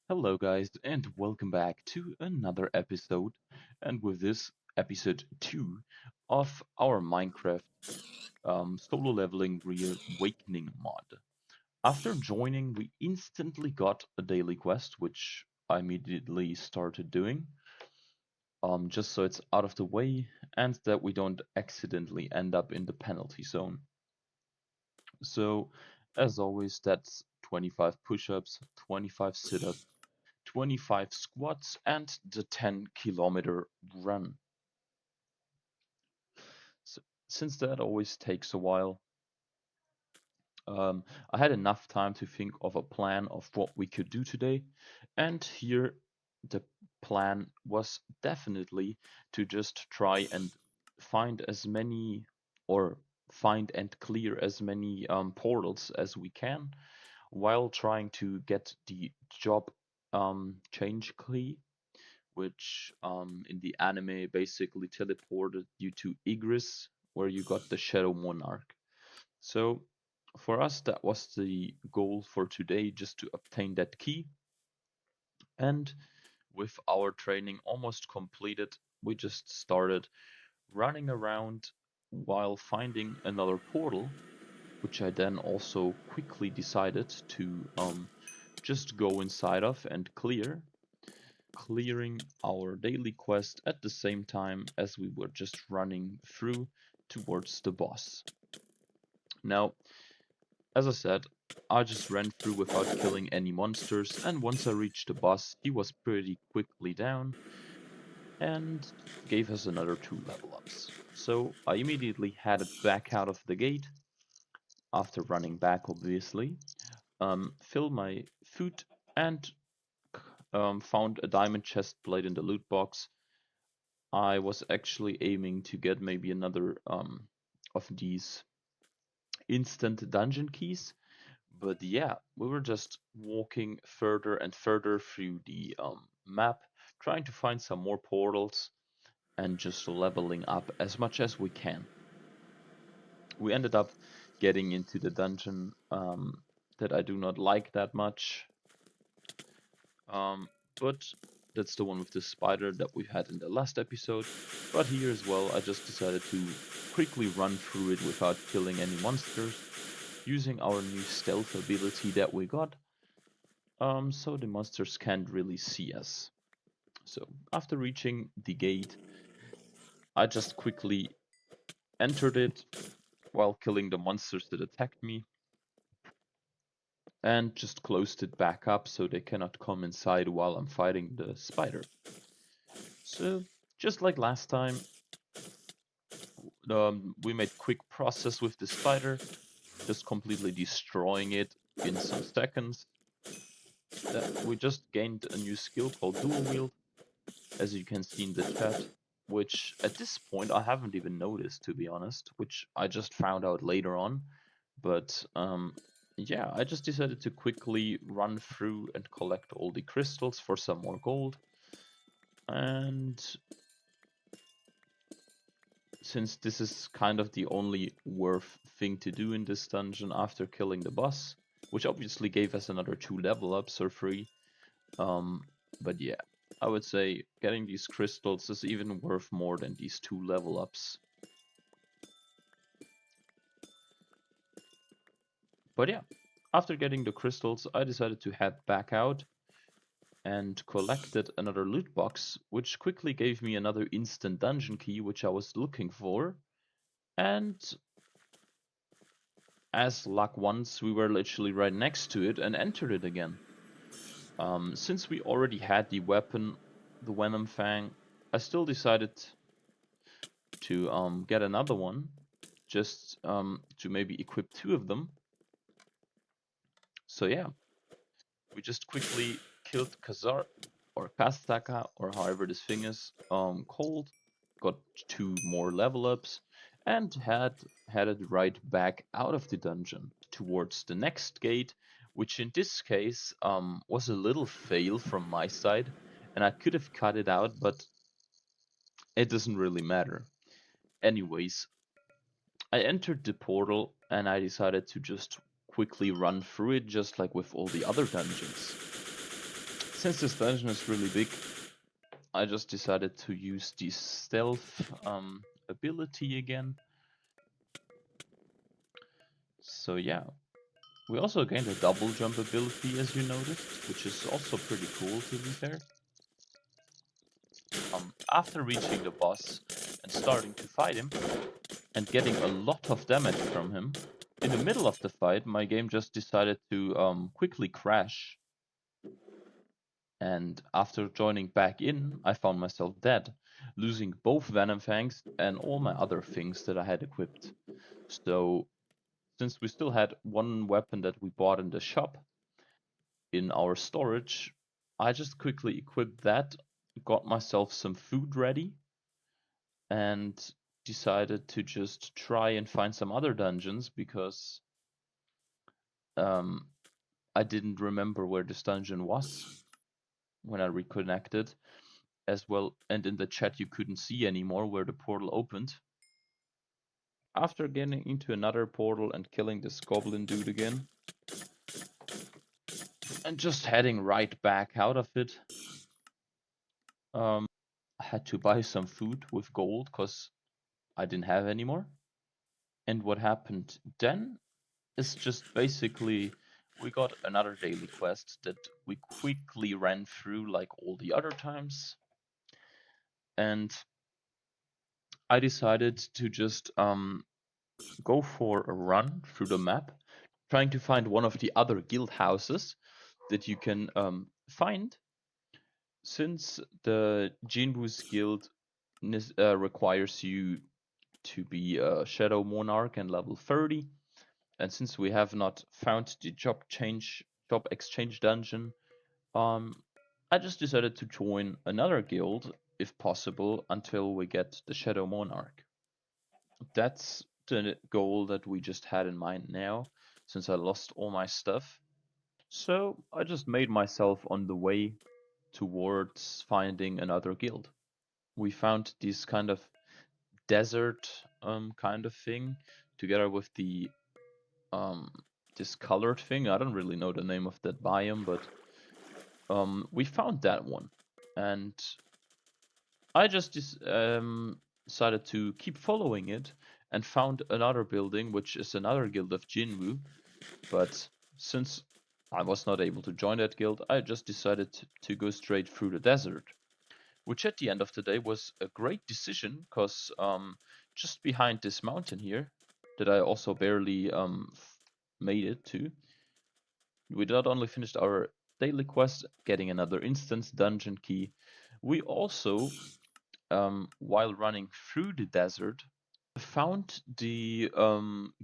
Hello, guys, and welcome back to another episode. And with this, episode 2 of our Minecraft solo leveling Reawakening mod. After joining, we instantly got a daily quest, which I immediately started doing, just so it's out of the way and that we don't accidentally end up in the penalty zone. So, as always, that's 25 push ups, 25 sit ups 25 squats, and the 10-kilometer run. So, since that always takes a while, I had enough time to think of a plan of what we could do today. And here, the plan was definitely to just try and find as many or find and clear as many portals as we can while trying to get the job change key, which in the anime basically teleported you to Igris, where you got the Shadow Monarch. So for us, that was the goal for today, just to obtain that key. And with our training almost completed, we just started running around while finding another portal, which I then also quickly decided to just go inside of and clearing our daily quest at the same time as we were just running through towards the boss. Now, as I said, I just ran through without killing any monsters, and once I reached the boss, he was pretty quickly down and gave us another 2 level ups. So I immediately headed back out of the gate, after running back obviously, filled my food, and found a diamond chest plate in the loot box. I was actually aiming to get maybe another of these instant dungeon keys, but yeah, we were just walking further and further through the map, trying to find some more portals and just leveling up as much as we can. We ended up getting into the dungeon that I do not like that much, but that's the one with the spider that we had in the last episode. But here as well, I just decided to quickly run through it without killing any monsters, using our new stealth ability that we got, so the monsters can't really see us. So after reaching the gate, I just quickly entered it while killing the monsters that attacked me, and just closed it back up so they cannot come inside while I'm fighting the spider. So just like last time, we made quick process with the spider, just completely destroying it in some seconds. We just gained a new skill called Dual Wield, as you can see in the chat, which at this point I haven't even noticed, to be honest, which I just found out later on. But yeah, I just decided to quickly run through and collect all the crystals for some more gold. And since this is kind of the only worth thing to do in this dungeon after killing the boss, which obviously gave us another 2 level ups or 3, but yeah, I would say getting these crystals is even worth more than these 2 level ups. But yeah, after getting the crystals, I decided to head back out and collected another loot box, which quickly gave me another instant dungeon key, which I was looking for. And as luck wants, we were literally right next to it and entered it again. Since we already had the weapon, the Venom Fang, I still decided to get another one, just to maybe equip 2 of them. So yeah, we just quickly killed Kazar or Kastaka or however this thing is called, got 2 more level ups, and headed right back out of the dungeon towards the next gate, which in this case was a little fail from my side, and I could have cut it out, but it doesn't really matter. Anyways, I entered the portal and I decided to just quickly run through it, just like with all the other dungeons. Since this dungeon is really big, I just decided to use the stealth ability again. So yeah, we also gained a double jump ability, as you noticed, which is also pretty cool, to be fair. After reaching the boss and starting to fight him and getting a lot of damage from him, in the middle of the fight, my game just decided to quickly crash. And after joining back in, I found myself dead, losing both Venom Fangs and all my other things that I had equipped. So, since we still had one weapon that we bought in the shop in our storage, I just quickly equipped that, got myself some food ready, and decided to just try and find some other dungeons because um, I didn't remember where this dungeon was when I reconnected as well, and in the chat you couldn't see anymore where the portal opened. After getting into another portal and killing this goblin dude again, and just heading right back out of it, I had to buy some food with gold because I didn't have any more. And what happened then is just basically we got another daily quest that we quickly ran through like all the other times. And I decided to just go for a run through the map, trying to find one of the other guild houses that you can find, since the Jinwu's guild requires you to be a Shadow Monarch and level 30, and since we have not found the job exchange dungeon, um, I just decided to join another guild if possible until we get the Shadow Monarch. That's the goal that we just had in mind now, since I lost all my stuff. So I just made myself on the way towards finding another guild. We found this kind of desert kind of thing together with the um this colored thing. I don't really know the name of that biome, but we found that one, and I just decided to keep following it and found another building, which is another guild of Jinwu. But since I was not able to join that guild, I just decided to go straight through the desert, which at the end of the day was a great decision because just behind this mountain here, that I also barely made it to, we not only finished our daily quest, getting another instance dungeon key, we also, while running through the desert, found the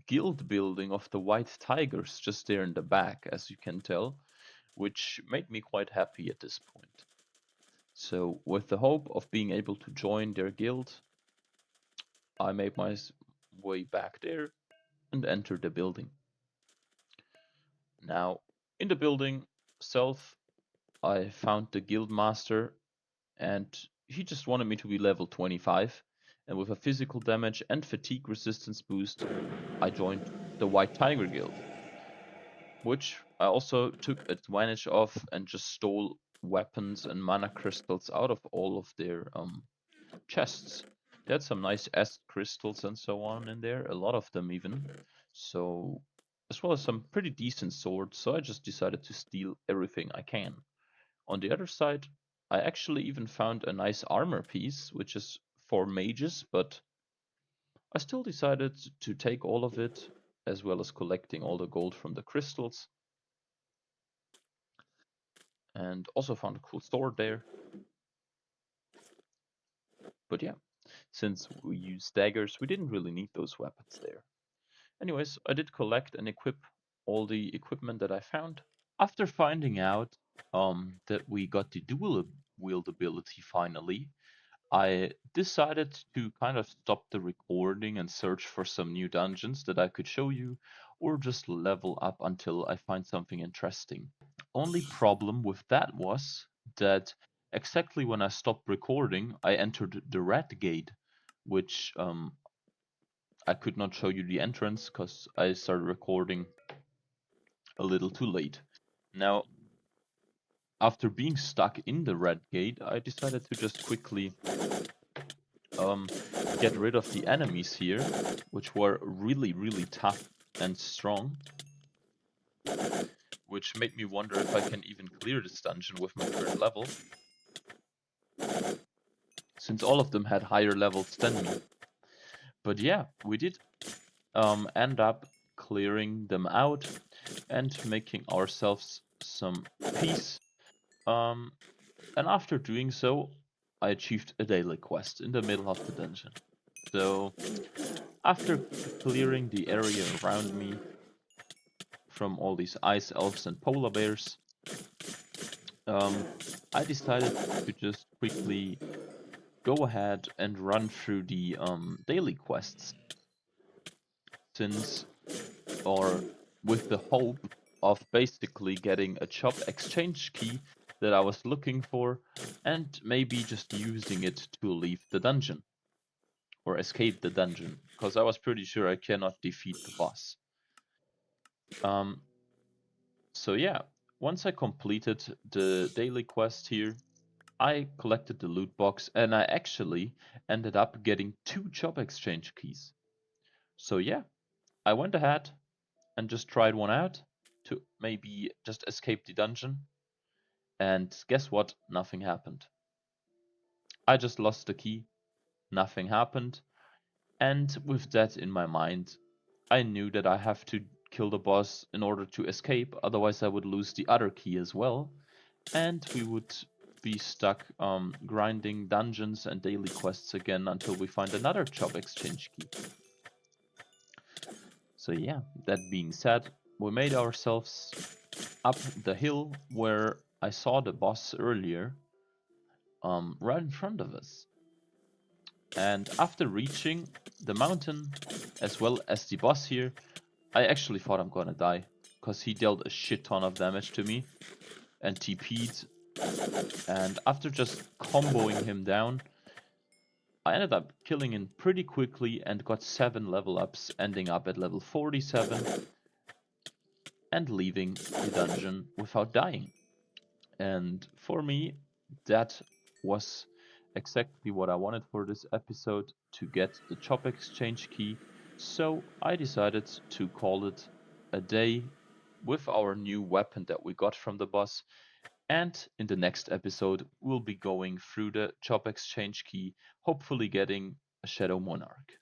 guild building of the White Tigers just there in the back, as you can tell, which made me quite happy at this point. So, with the hope of being able to join their guild, I made my way back there and entered the building. Now, in the building itself, I found the guild master, and he just wanted me to be level 25. And with a physical damage and fatigue resistance boost, I joined the White Tiger Guild, which I also took advantage of and just stole weapons and mana crystals out of all of their chests. They had some nice S crystals and so on in there, a lot of them even. So, as well as some pretty decent swords, so I just decided to steal everything I can. On the other side, I actually even found a nice armor piece, which is for mages, but I still decided to take all of it, as well as collecting all the gold from the crystals, and also found a cool sword there. But yeah, since we use daggers, we didn't really need those weapons there. Anyways, I did collect and equip all the equipment that I found. After finding out that we got the dual wield ability finally, I decided to kind of stop the recording and search for some new dungeons that I could show you, or just level up until I find something interesting. Only problem with that was that exactly when I stopped recording, I entered the red gate, which I could not show you the entrance because I started recording a little too late. Now, after being stuck in the red gate, I decided to just quickly um, get rid of the enemies here, which were really, really tough and strong, which made me wonder if I can even clear this dungeon with my current level, since all of them had higher levels than me. But yeah, we did end up clearing them out and making ourselves some peace. Um, and after doing so, I achieved a daily quest in the middle of the dungeon. So after clearing the area around me from all these ice elves and polar bears, um, I decided to just quickly go ahead and run through the daily quests, since or with the hope of basically getting a job exchange key that I was looking for, and maybe just using it to leave the dungeon or escape the dungeon, because I was pretty sure I cannot defeat the boss. Um, so yeah, once I completed the daily quest here, I collected the loot box and I actually ended up getting 2 job exchange keys. So yeah, I went ahead and just tried one out to maybe just escape the dungeon. And guess what? Nothing happened. I just lost the key, nothing happened. And with that in my mind, I knew that I have to kill the boss in order to escape, otherwise I would lose the other key as well. And we would be stuck grinding dungeons and daily quests again until we find another job exchange key. So yeah, that being said, we made ourselves up the hill where I saw the boss earlier, right in front of us. And after reaching the mountain, as well as the boss here, I actually thought I'm gonna die, because he dealt a shit ton of damage to me and TP'd. And after just comboing him down, I ended up killing him pretty quickly and got 7 level ups, ending up at level 47 and leaving the dungeon without dying. And for me, that was exactly what I wanted for this episode, to get the chop exchange key. So I decided to call it a day with our new weapon that we got from the boss. And in the next episode, we'll be going through the chop exchange key, hopefully getting a Shadow Monarch.